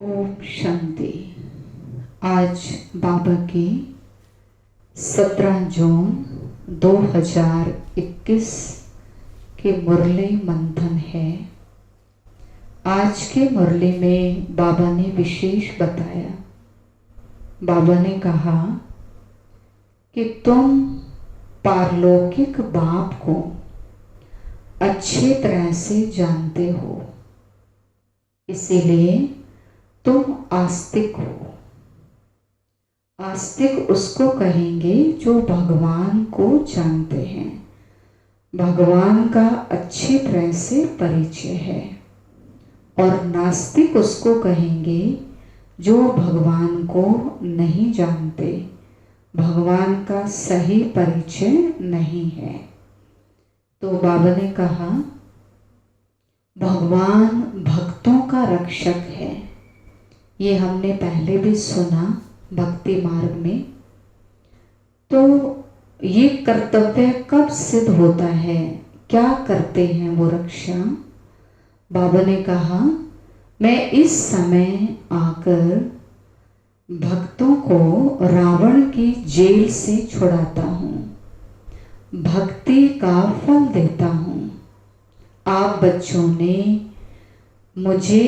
ओम शांति। आज बाबा की 17 जून 2021 की मुरली मंथन है। आज के मुरली में बाबा ने विशेष बताया। बाबा ने कहा कि तुम पारलौकिक बाप को अच्छी तरह से जानते हो, इसीलिए तुम आस्तिक हो। आस्तिक उसको कहेंगे जो भगवान को जानते हैं, भगवान का अच्छी तरह से परिचय है। और नास्तिक उसको कहेंगे जो भगवान को नहीं जानते, भगवान का सही परिचय नहीं है। तो बाबा ने कहा भगवान भक्तों का रक्षक है। ये हमने पहले भी सुना भक्ति मार्ग में। तो ये कर्तव्य कब सिद्ध होता है, क्या करते हैं वो रक्षा? बाबा ने कहा मैं इस समय आकर भक्तों को रावण की जेल से छुड़ाता हूँ, भक्ति का फल देता हूँ। आप बच्चों ने मुझे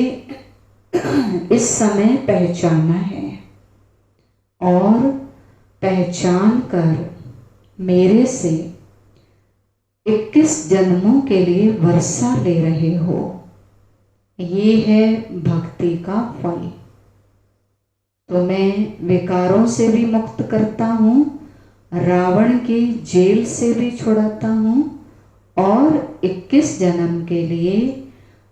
इस समय पहचाना है और पहचान कर मेरे से 21 जन्मों के लिए वर्षा ले रहे हो। ये है भक्ति का फल। तो मैं विकारों से भी मुक्त करता हूँ, रावण की जेल से भी छुड़ाता हूँ और 21 जन्म के लिए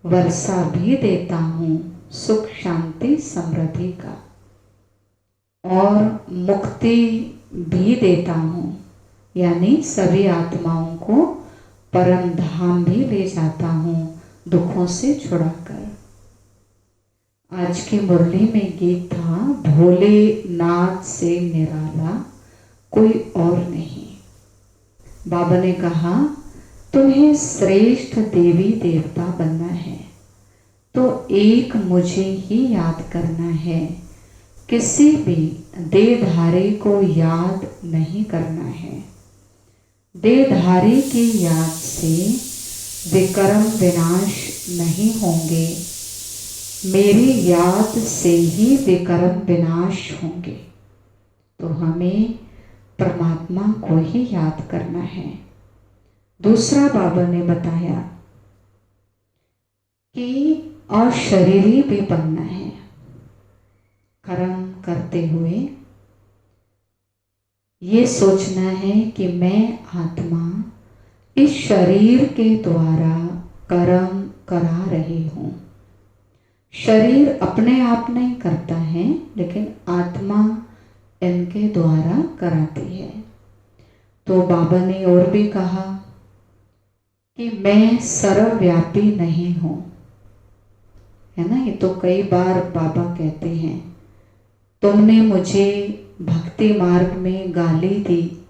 वर्षा भी देता हूँ, सुख शांति समृद्धि का, और मुक्ति भी देता हूँ, यानी सभी आत्माओं को परम धाम भी ले जाता हूँ दुखों से छुड़ाकर। आज की मुरली में गीत था भोलेनाथ से निराला कोई और नहीं। बाबा ने कहा तुम्हें श्रेष्ठ देवी देवता बनना है तो एक मुझे ही याद करना है, किसी भी देहधारी को याद नहीं करना है। देहधारी की याद से विकर्म विनाश नहीं होंगे, मेरी याद से ही विकर्म विनाश होंगे। तो हमें परमात्मा को ही याद करना है। दूसरा बाबा ने बताया कि अशरीरी भी बनना है। कर्म करते हुए ये सोचना है कि मैं आत्मा इस शरीर के द्वारा कर्म करा रही हूँ। शरीर अपने आप नहीं करता है, लेकिन आत्मा इनके द्वारा कराती है। तो बाबा ने और भी कहा कि मैं सर्वव्यापी नहीं हूँ, है ना। ये तो कई बार बाबा कहते हैं तुमने मुझे भक्ति मार्ग में गाली दी,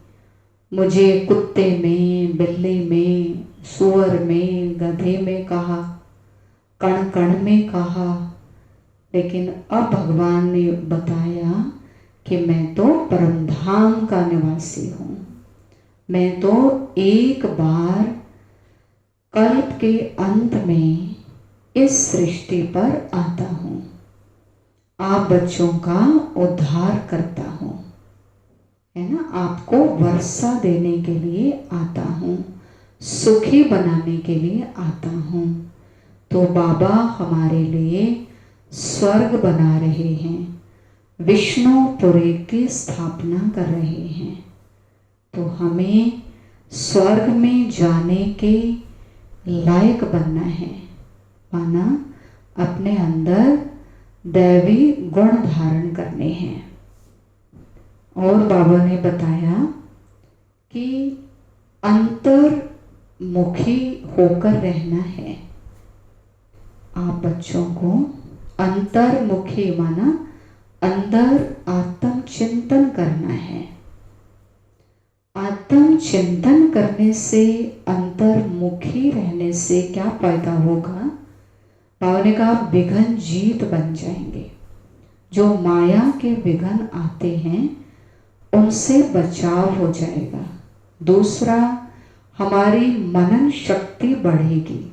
मुझे कुत्ते में, बिल्ली में, सुअर में, गधे में कहा, कण कण में कहा, लेकिन अब भगवान ने बताया कि मैं तो परमधाम का निवासी हूँ। मैं तो एक बार कल्प के अंत में इस सृष्टि पर आता हूँ, आप बच्चों का उद्धार करता हूँ, है ना। आपको वर्षा देने के लिए आता हूँ, सुखी बनाने के लिए आता हूँ। तो बाबा हमारे लिए स्वर्ग बना रहे हैं, विष्णुपुरी की स्थापना कर रहे हैं। तो हमें स्वर्ग में जाने के लायक बनना है, माना अपने अंदर दैवी गुण धारण करने हैं। और बाबा ने बताया कि अंतर्मुखी होकर रहना है। आप बच्चों को अंतर्मुखी माना अंदर आत्म चिंतन करना है। आत्म चिंतन करने से, अंतर्मुखी रहने से क्या फायदा होगा? बाबा ने कहा विघन जीत बन जाएंगे। जो माया के विघ्न आते हैं उनसे बचाव हो जाएगा। दूसरा, हमारी मनन शक्ति बढ़ेगी।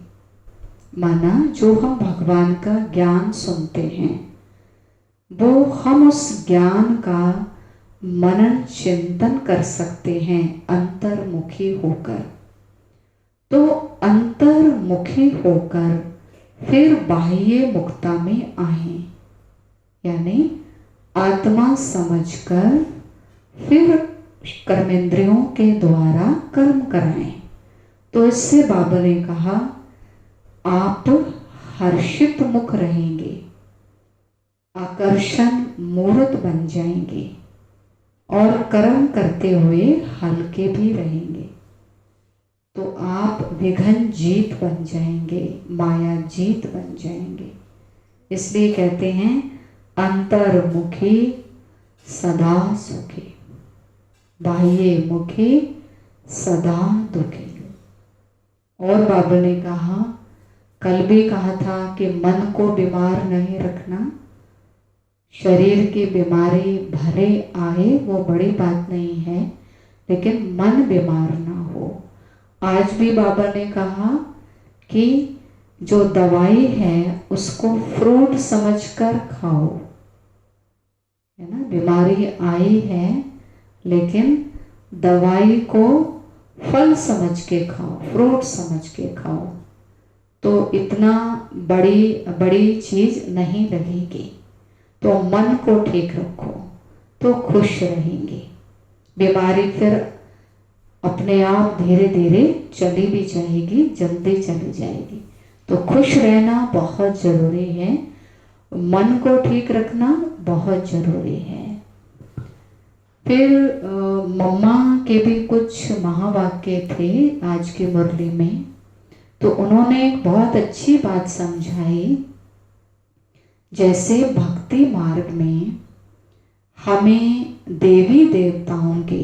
माना जो हम भगवान का ज्ञान सुनते हैं वो हम उस ज्ञान का मनन चिंतन कर सकते हैं अंतर्मुखी होकर। तो अंतर्मुखी होकर फिर बाह्य मुक्ता में आए, यानी आत्मा समझकर फिर कर्मेंद्रियों के द्वारा कर्म कराएं। तो इससे बाबा ने कहा आप हर्षित मुख रहेंगे, आकर्षण मूर्त बन जाएंगे और कर्म करते हुए हल्के भी रहेंगे। तो आप विघ्न जीत बन जाएंगे, माया जीत बन जाएंगे। इसलिए कहते हैं अंतर्मुखी सदा सुखी, बाह्य मुखी सदा दुखी। और बाबा ने कहा, कल भी कहा था कि मन को बीमार नहीं रखना। शरीर की बीमारी भरे आए वो बड़ी बात नहीं है, लेकिन मन बीमार ना हो। आज भी बाबा ने कहा कि जो दवाई है उसको फ्रूट समझकर खाओ, है ना। बीमारी आई है लेकिन दवाई को फल समझ के खाओ, फ्रूट समझ के खाओ, तो इतना बड़ी चीज नहीं लगेगी। तो मन को ठीक रखो तो खुश रहेंगे। बीमारी फिर अपने आप धीरे धीरे चली भी जाएगी, जल्दी चली जाएगी। तो खुश रहना बहुत जरूरी है, मन को ठीक रखना बहुत जरूरी है। फिर मम्मा के भी कुछ महावाक्य थे आज की मुरली में। तो उन्होंने एक बहुत अच्छी बात समझाई। जैसे भक्ति मार्ग में हमें देवी देवताओं के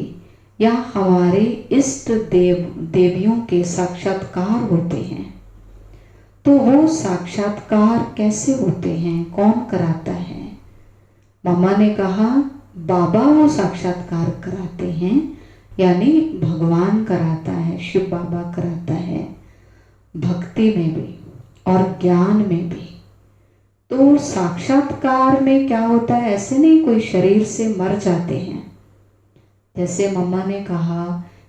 या हमारे इष्ट देवियों के साक्षात्कार होते हैं, तो वो साक्षात्कार कैसे होते हैं, कौन कराता है? मामा ने कहा बाबा वो साक्षात्कार कराते हैं, यानी भगवान कराता है, शिव बाबा कराता है, भक्ति में भी और ज्ञान में भी। तो साक्षात्कार में क्या होता है, ऐसे नहीं कोई शरीर से मर जाते हैं। जैसे मम्मा ने कहा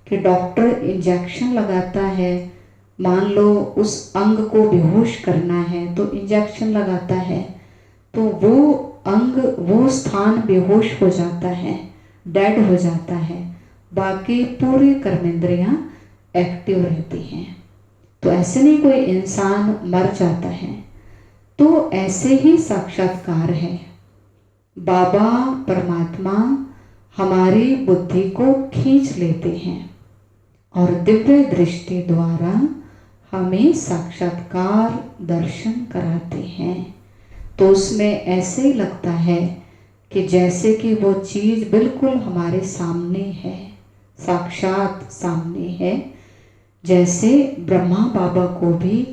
कि डॉक्टर इंजेक्शन लगाता है, मान लो उस अंग को बेहोश करना है तो इंजेक्शन लगाता है, तो वो अंग, वो स्थान बेहोश हो जाता है, डेड हो जाता है, बाकी पूरी कर्मेंद्रियां एक्टिव रहती हैं। तो ऐसे नहीं कोई इंसान मर जाता है। तो ऐसे ही साक्षात्कार है। बाबा परमात्मा हमारी बुद्धि को खींच लेते हैं और दिव्य दृष्टि द्वारा हमें साक्षात्कार दर्शन कराते हैं। तो उसमें ऐसे ही लगता है कि जैसे कि वो चीज़ बिल्कुल हमारे सामने है, साक्षात सामने है। जैसे ब्रह्मा बाबा को भी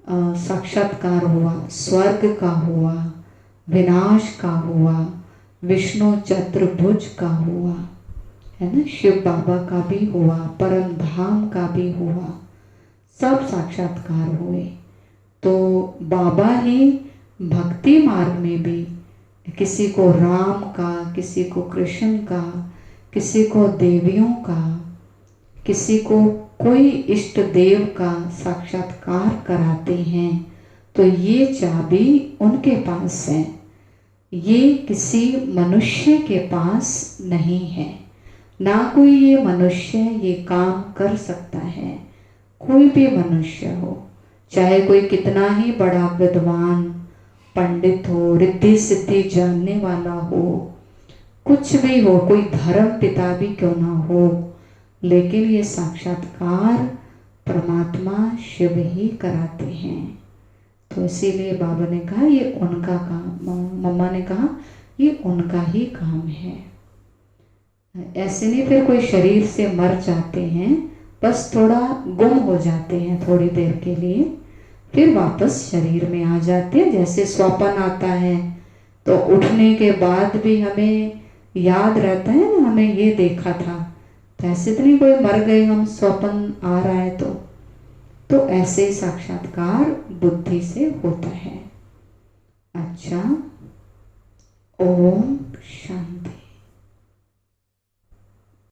साक्षात्कार हुआ, स्वर्ग का हुआ, विनाश का हुआ, विष्णु चतुर्भुज का हुआ, है ना, शिव बाबा का भी हुआ, परम धाम का भी हुआ, सब साक्षात्कार हुए। तो बाबा ही भक्ति मार्ग में भी किसी को राम का, किसी को कृष्ण का, किसी को देवियों का, किसी को कोई इष्ट देव का साक्षात्कार कराते हैं। तो ये चाबी उनके पास है, ये किसी मनुष्य के पास नहीं है। ना कोई ये मनुष्य ये काम कर सकता है, कोई भी मनुष्य हो, चाहे कोई कितना ही बड़ा विद्वान पंडित हो, रिद्धि सिद्धि जानने वाला हो, कुछ भी हो, कोई धर्म पिता भी क्यों ना हो, लेकिन ये साक्षात्कार परमात्मा शिव ही कराते हैं। तो इसीलिए बाबा ने कहा ये उनका काम, मम्मा ने कहा ये उनका ही काम है। ऐसे नहीं फिर कोई शरीर से मर जाते हैं, बस थोड़ा गुम हो जाते हैं थोड़ी देर के लिए, फिर वापस शरीर में आ जाते हैं। जैसे स्वप्न आता है तो उठने के बाद भी हमें याद रहता है ना, हमें ये देखा था। तो ऐसे तो नहीं कोई मर गए हम स्वप्न आ रहा है तो ऐसे साक्षात्कार बुद्धि से होता है। अच्छा, ओम शांति।